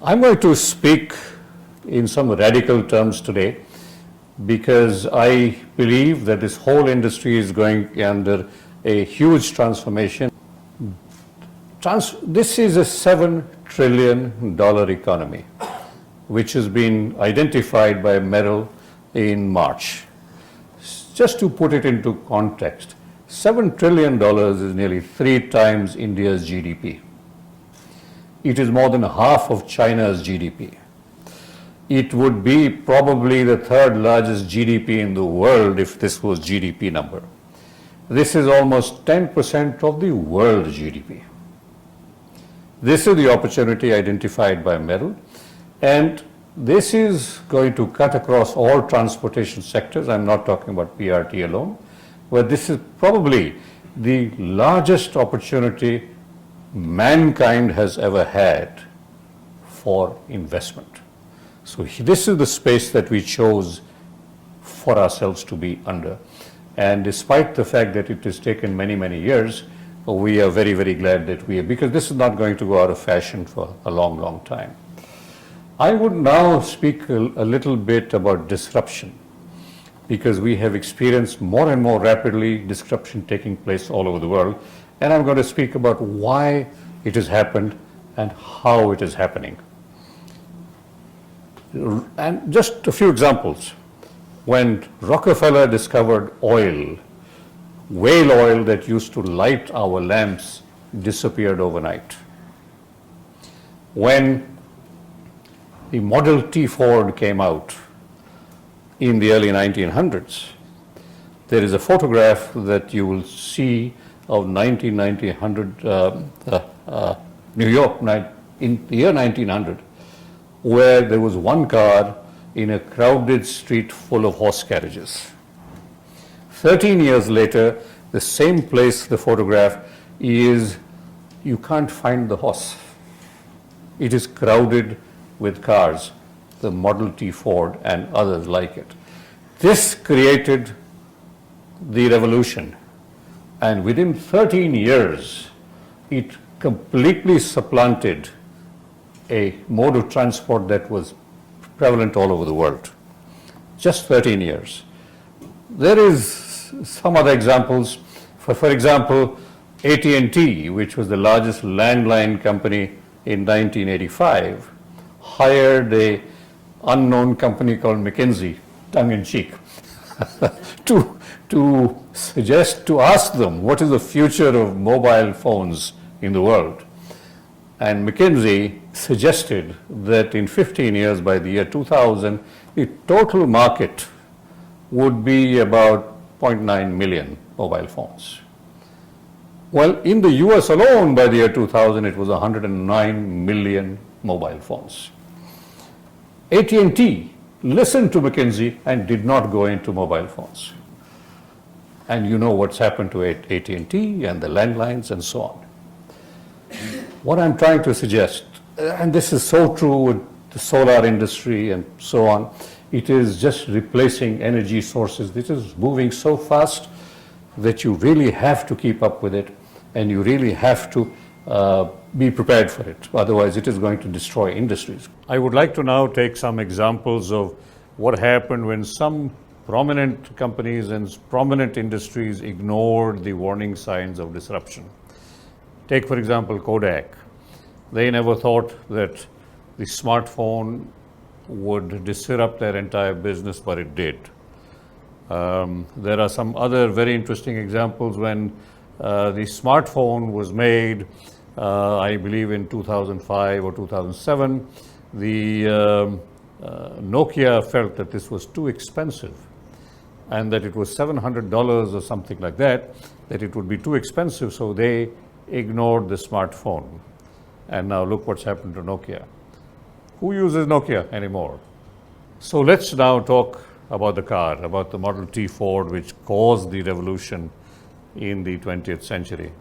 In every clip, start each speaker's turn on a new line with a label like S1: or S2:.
S1: I'm going to speak in some radical terms today because I believe that this whole industry is going under a huge transformation. This is a $7 trillion economy, which has been identified by Merrill in March. Just to put it into context, $7 trillion is nearly 3 times India's GDP. It is more than half of China's GDP. It would be probably the 3rd largest GDP in the world if this was GDP number. This is almost 10% of the world GDP. This is the opportunity identified by Merrill, and this is going to cut across all transportation sectors. I'm not talking about PRT alone, but this is probably the largest opportunity mankind has ever had for investment. So this is the space that we chose for ourselves to be under. And despite the fact that it has taken many, many years, we are very, very glad that because this is not going to go out of fashion for a long, long time. I would now speak a little bit about disruption, because we have experienced more and more rapidly disruption taking place all over the world. And I'm going to speak about why it has happened and how it is happening. And just a few examples. When Rockefeller discovered oil, whale oil that used to light our lamps disappeared overnight. When the Model T Ford came out in the early 1900s, there is a photograph that you will see of New York in the year 1900, where there was one car in a crowded street full of horse carriages. 13 years later, the same place, the photograph is, you can't find the horse. It is crowded with cars, the Model T Ford and others like it. This created the revolution, and within 13 years, it completely supplanted a mode of transport that was prevalent all over the world. Just 13 years. There is some other examples. For example, AT&T, which was the largest landline company in 1985, hired an unknown company called McKinsey, tongue-in-cheek, to ask them what is the future of mobile phones in the world. And McKinsey suggested that in 15 years, by the year 2000, the total market would be about 0.9 million mobile phones. Well, in the US alone, by the year 2000, it was 109 million mobile phones. AT&T listened to McKinsey and did not go into mobile phones. And you know what's happened to AT&T and the landlines and so on. What I'm trying to suggest, and this is so true with the solar industry and so on, it is just replacing energy sources. This is moving so fast that you really have to keep up with it, and you really have to be prepared for it. Otherwise, it is going to destroy industries. I would like to now take some examples of what happened when some prominent companies and prominent industries ignored the warning signs of disruption. Take, for example, Kodak. They never thought that the smartphone would disrupt their entire business, but it did. There are some other very interesting examples when the smartphone was made, I believe in 2005 or 2007, the Nokia felt that this was too expensive and that it was $700 or something like that it would be too expensive, so they ignored the smartphone. And now look what's happened to Nokia. Who uses Nokia anymore? So let's now talk about the car, about the Model T Ford, which caused the revolution in the 20th century.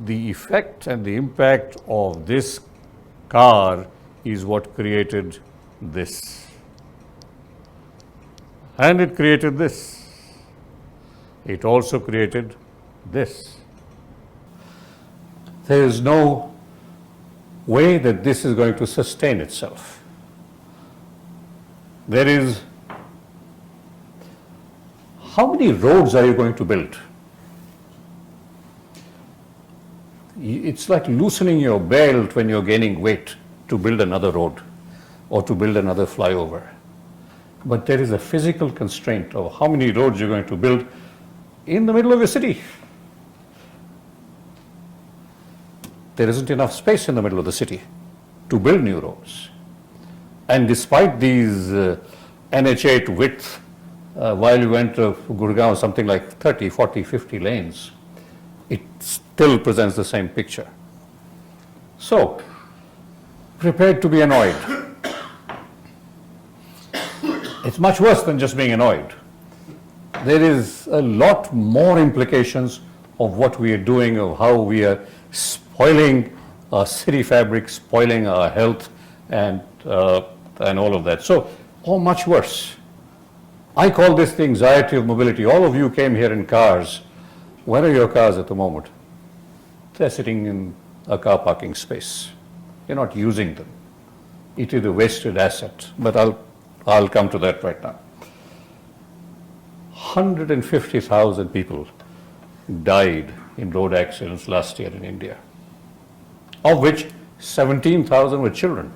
S1: The effect and the impact of this car is what created this. And it created this. It also created this. There is no way that this is going to sustain itself. There is, how many roads are you going to build? It's like loosening your belt when you're gaining weight to build another road or to build another flyover. But there is a physical constraint of how many roads you're going to build in the middle of a city. There isn't enough space in the middle of the city to build new roads. And despite these NH8 width, while you went to Gurgaon, something like 30, 40, 50 lanes, it still presents the same picture. So, prepared to be annoyed. It's much worse than just being annoyed. There is a lot more implications of what we are doing, of how we are spoiling our city fabric, spoiling our health, and all of that. So, much worse. I call this the anxiety of mobility. All of you came here in cars. Where are your cars at the moment? They're sitting in a car parking space. You're not using them. It is a wasted asset, but I'll come to that right now. 150,000 people died in road accidents last year in India, of which 17,000 were children.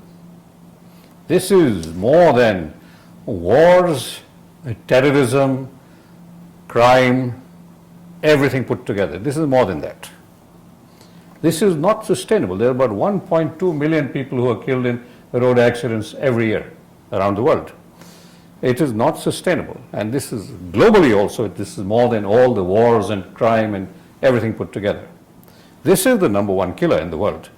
S1: This is more than wars, terrorism, crime, everything put together. This is more than that. This is not sustainable. There are about 1.2 million people who are killed in road accidents every year around the world. It is not sustainable. And this is globally also, this is more than all the wars and crime and everything put together. This is the number one killer in the world,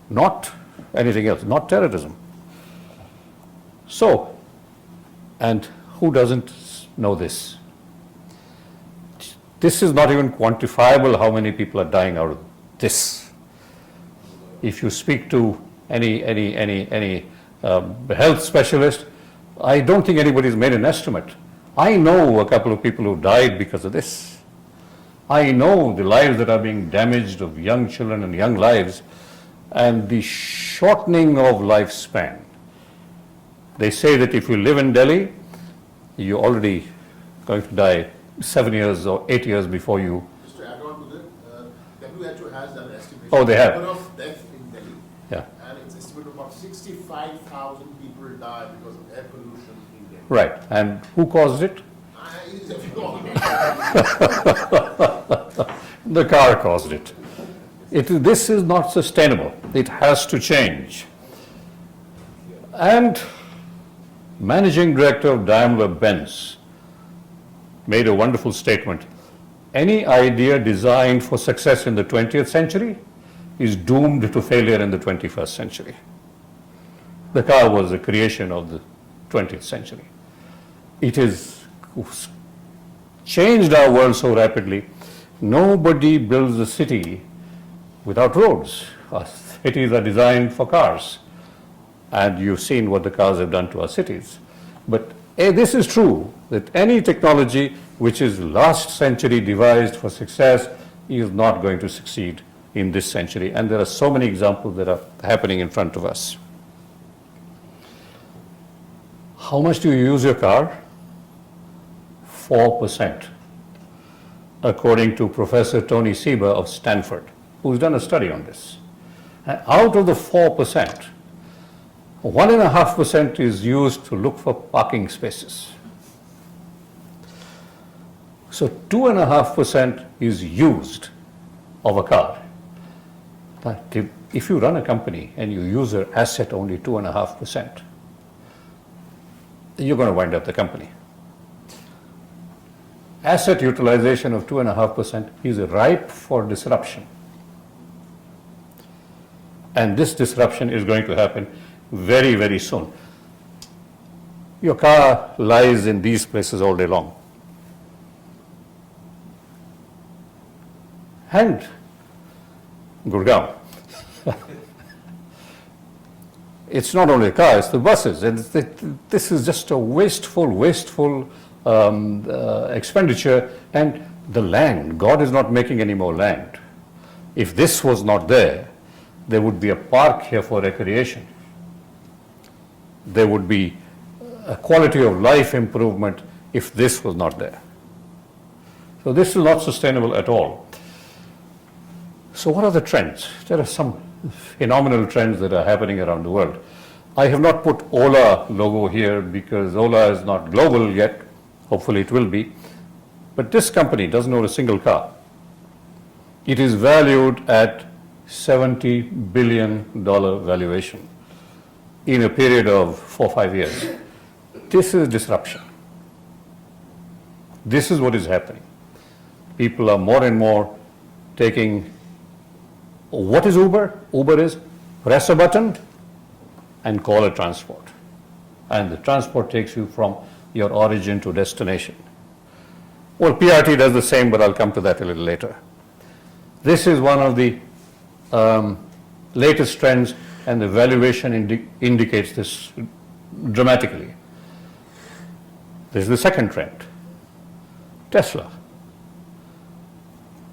S1: not anything else, not terrorism. So, and who doesn't know this? This is not even quantifiable how many people are dying out of this. If you speak to any health specialist, I don't think anybody's made an estimate. I know a couple of people who died because of this. I know the lives that are being damaged of young children and young lives, and the shortening of lifespan. They say that if you live in Delhi, you're already going to die 7 years or 8 years before you.
S2: Just to add on to that, WHO has done an estimation.
S1: Oh, they have.
S2: Number of deaths in Delhi.
S1: Yeah.
S2: And it's estimated about 65,000 people died because of air pollution in Delhi.
S1: Right. And who caused it? The car caused it. This is not sustainable. It has to change. And managing director of Daimler-Benz made a wonderful statement. Any idea designed for success in the 20th century is doomed to failure in the 21st century. The car was a creation of the 20th century. It has changed our world so rapidly. Nobody builds a city without roads. Our cities are designed for cars. And you've seen what the cars have done to our cities. But this is true, that any technology which is last century devised for success is not going to succeed in this century. And there are so many examples that are happening in front of us. How much do you use your car? 4%, according to Professor Tony Seba of Stanford, who's done a study on this. And out of the 4%, 1.5% is used to look for parking spaces. So 2.5% is used of a car. But if you run a company and you use your asset only 2.5%, you're going to wind up the company. Asset utilization of 2.5% is ripe for disruption. And this disruption is going to happen very, very soon. Your car lies in these places all day long. And Gurgaon. It's not only the car, it's the buses. And this is just a wasteful expenditure. And the land, God is not making any more land. If this was not there, there would be a park here for recreation. There would be a quality of life improvement if this was not there. So this is not sustainable at all. So what are the trends? There are some phenomenal trends that are happening around the world. I have not put Ola logo here because Ola is not global yet. Hopefully it will be. But this company doesn't own a single car. It is valued at $70 billion valuation in a period of 4 or 5 years. This is disruption. This is what is happening. People are more and more taking, what is Uber? Uber is press a button and call a transport. And the transport takes you from your origin to destination. Well, PRT does the same, but I'll come to that a little later. This is one of the latest trends, and the valuation indicates this dramatically. This is the second trend. Tesla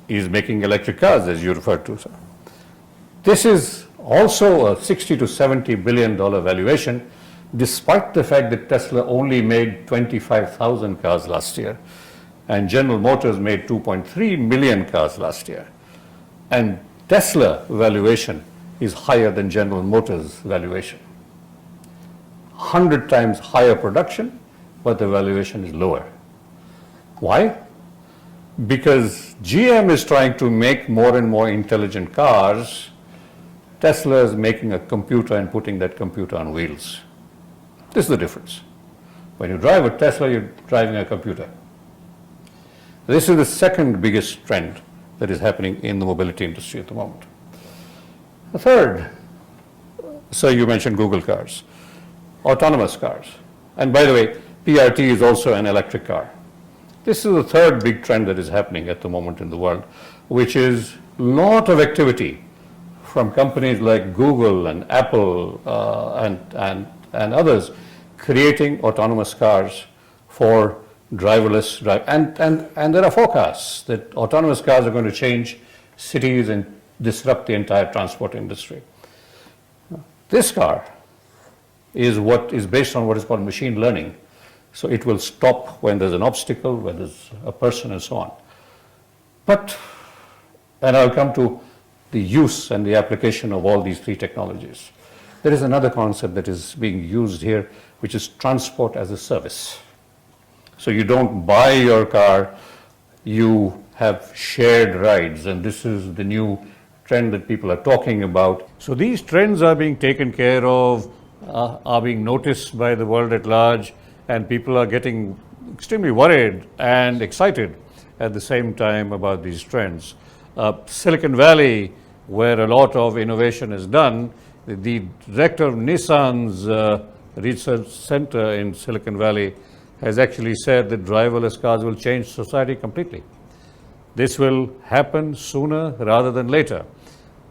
S1: is making electric cars, as you referred to, sir. This is also a $60 to $70 billion valuation, despite the fact that Tesla only made 25,000 cars last year, and General Motors made 2.3 million cars last year. And Tesla valuation is higher than General Motors valuation. 100 times higher production, but the valuation is lower. Why? Because GM is trying to make more and more intelligent cars. Tesla is making a computer and putting that computer on wheels. This is the difference. When you drive a Tesla, you're driving a computer. This is the second biggest trend that is happening in the mobility industry at the moment. The third, so you mentioned Google cars, autonomous cars. And by the way, PRT is also an electric car. This is the third big trend that is happening at the moment in the world, which is a lot of activity from companies like Google and Apple and others creating autonomous cars for driverless drive. And there are forecasts that autonomous cars are going to change cities and disrupt the entire transport industry. This car is what is based on what is called machine learning. So it will stop when there's an obstacle, when there's a person, and so on. But, and I'll come to the use and the application of all these three technologies. There is another concept that is being used here, which is transport as a service. So you don't buy your car, you have shared rides, and this is the new trend that people are talking about. So these trends are being taken care of, are being noticed by the world at large, and people are getting extremely worried and excited at the same time about these trends. Silicon Valley, where a lot of innovation is done, the director of Nissan's research center in Silicon Valley has actually said that driverless cars will change society completely. This will happen sooner rather than later.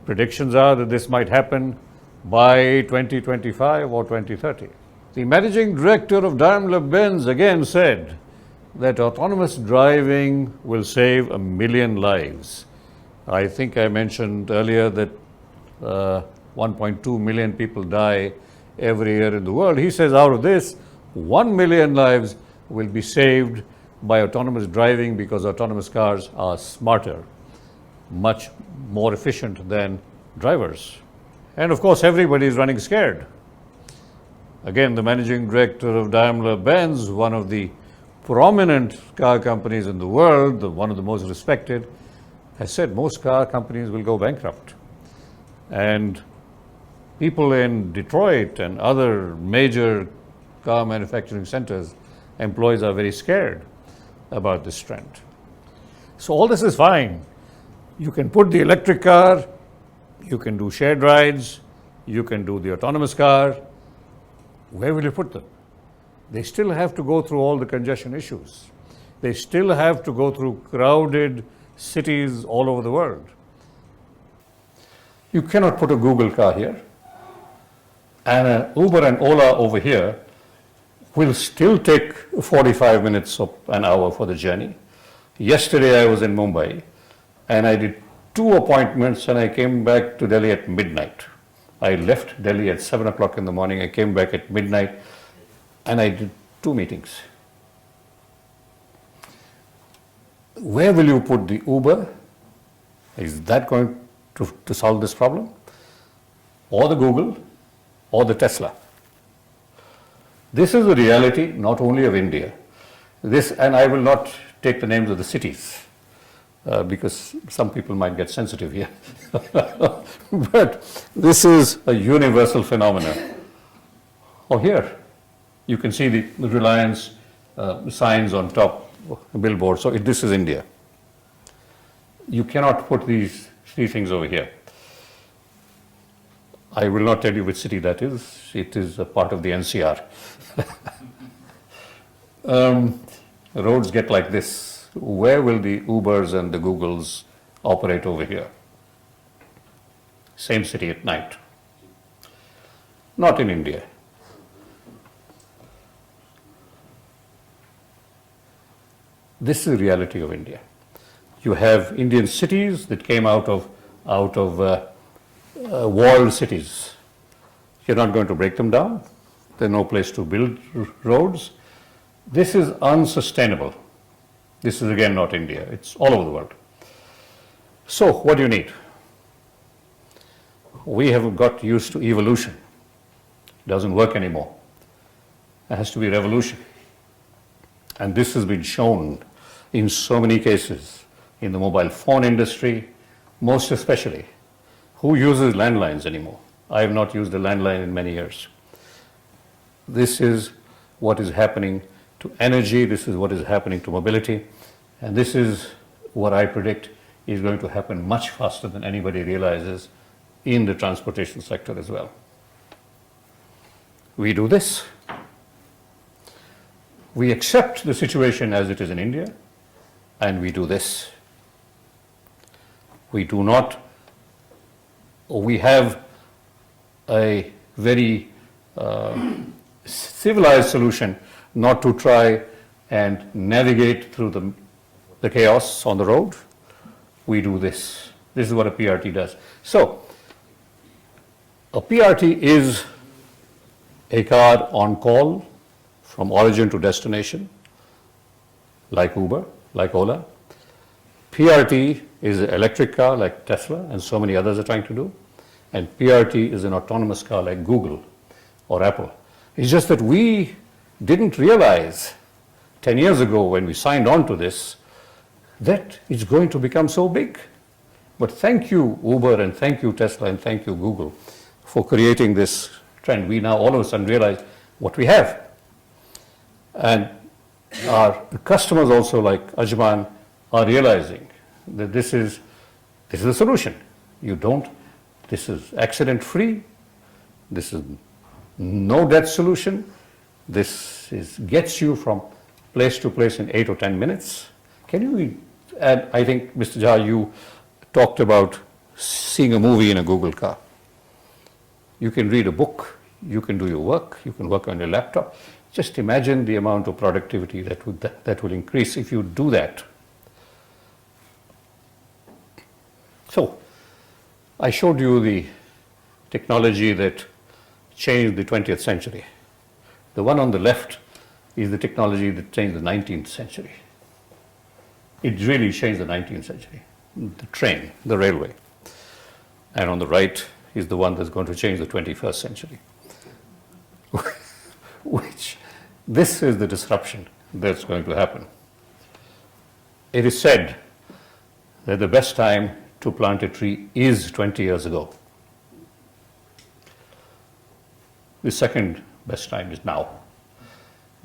S1: Predictions are that this might happen by 2025 or 2030. The managing director of Daimler-Benz again said that autonomous driving will save 1 million lives. I think I mentioned earlier that 1.2 million people die every year in the world. He says out of this, 1 million lives will be saved by autonomous driving because autonomous cars are smarter, much more efficient than drivers. And of course, everybody is running scared. Again, the managing director of Daimler-Benz, one of the prominent car companies in the world, one of the most respected, has said most car companies will go bankrupt. And people in Detroit and other major car manufacturing centers, employees are very scared about this trend. So all this is fine. You can put the electric car, you can do shared rides, you can do the autonomous car. Where will you put them? They still have to go through all the congestion issues. They still have to go through crowded cities all over the world. You cannot put a Google car here, and an Uber and Ola over here will still take 45 minutes or an hour for the journey. Yesterday I was in Mumbai, and I did 2 appointments and I came back to Delhi at midnight. I left Delhi at 7 o'clock in the morning, I came back at midnight, and I did 2 meetings. Where will you put the Uber? Is that going to solve this problem? Or the Google, or the Tesla? This is the reality not only of India. This, and I will not take the names of the cities, because some people might get sensitive here. But this is a universal phenomenon. Oh, here, you can see the Reliance signs on top of the billboard. So this is India. You cannot put these 3 things over here. I will not tell you which city that is. It is a part of the NCR. Roads get like this. Where will the Ubers and the Googles operate over here? Same city at night. Not in India. This is the reality of India. You have Indian cities that came out of walled cities. You're not going to break them down. There's no place to build roads. This is unsustainable. This is again not India. It's all over the world. So what do you need? We have got used to evolution. It doesn't work anymore. There has to be revolution. And this has been shown in so many cases in the mobile phone industry, most especially. Who uses landlines anymore? I have not used a landline in many years. This is what is happening to energy, this is what is happening to mobility, and this is what I predict is going to happen much faster than anybody realizes in the transportation sector as well. We do this. We accept the situation as it is in India, and we do this. We do not, we have a very civilized solution not to try and navigate through the chaos on the road. We do this. This is what a PRT does. So, a PRT is a car on call from origin to destination, like Uber, like Ola. PRT is an electric car like Tesla and so many others are trying to do. And PRT is an autonomous car like Google or Apple. It's just that we didn't realize 10 years ago when we signed on to this that it's going to become so big. But thank you Uber and thank you Tesla and thank you Google for creating this trend. We now all of a sudden realize what we have. And our customers also like Ajman are realizing that this is the solution. This is accident free, this is no death solution, this gets you from place to place in 8 or 10 minutes. Can you, and I think Mr. Jha, you talked about seeing a movie in a Google car. You can read a book, you can do your work, you can work on your laptop. Just imagine the amount of productivity that will increase if you do that. So, I showed you the technology that changed the 20th century. The one on the left is the technology that changed the 19th century. It really changed the 19th century. The train, the railway. And on the right is the one that's going to change the 21st century. This is the disruption that's going to happen. It is said that the best time to plant a tree is 20 years ago. The second best time is now.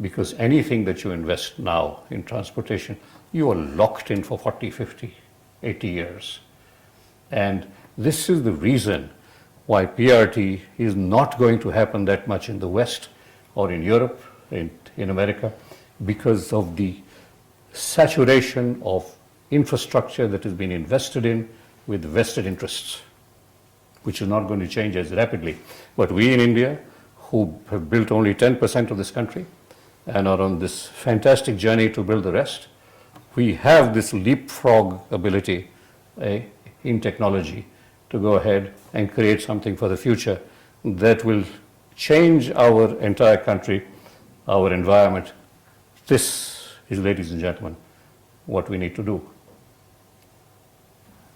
S1: Because anything that you invest now in transportation, you are locked in for 40, 50, 80 years. And this is the reason why PRT is not going to happen that much in the West or in Europe, in America, because of the saturation of infrastructure that has been invested in with vested interests, which is not going to change as rapidly. But we in India, who have built only 10% of this country and are on this fantastic journey to build the rest, we have this leapfrog ability, a in technology to go ahead and create something for the future that will change our entire country, our environment. This is, ladies and gentlemen, what we need to do.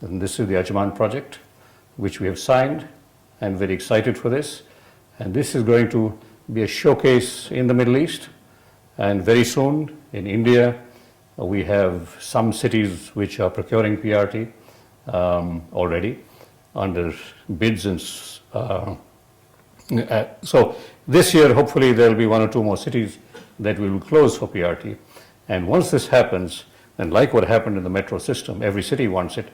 S1: And this is the Ajman project, which we have signed, and very excited for this. And this is going to be a showcase in the Middle East, and very soon in India. We have some cities which are procuring PRT already under bids, and so this year hopefully there will be one or two more cities that we will close for PRT. And once this happens, and like what happened in the metro system, every city wants it,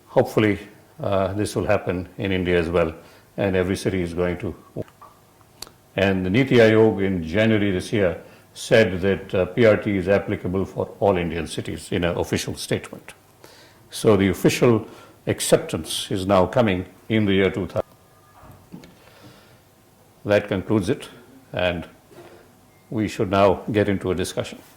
S1: hopefully this will happen in India as well, and every city is going to. And the Niti Aayog in January this year said that PRT is applicable for all Indian cities in an official statement. So the official acceptance is now coming in the year 2000. That concludes it, and we should now get into a discussion.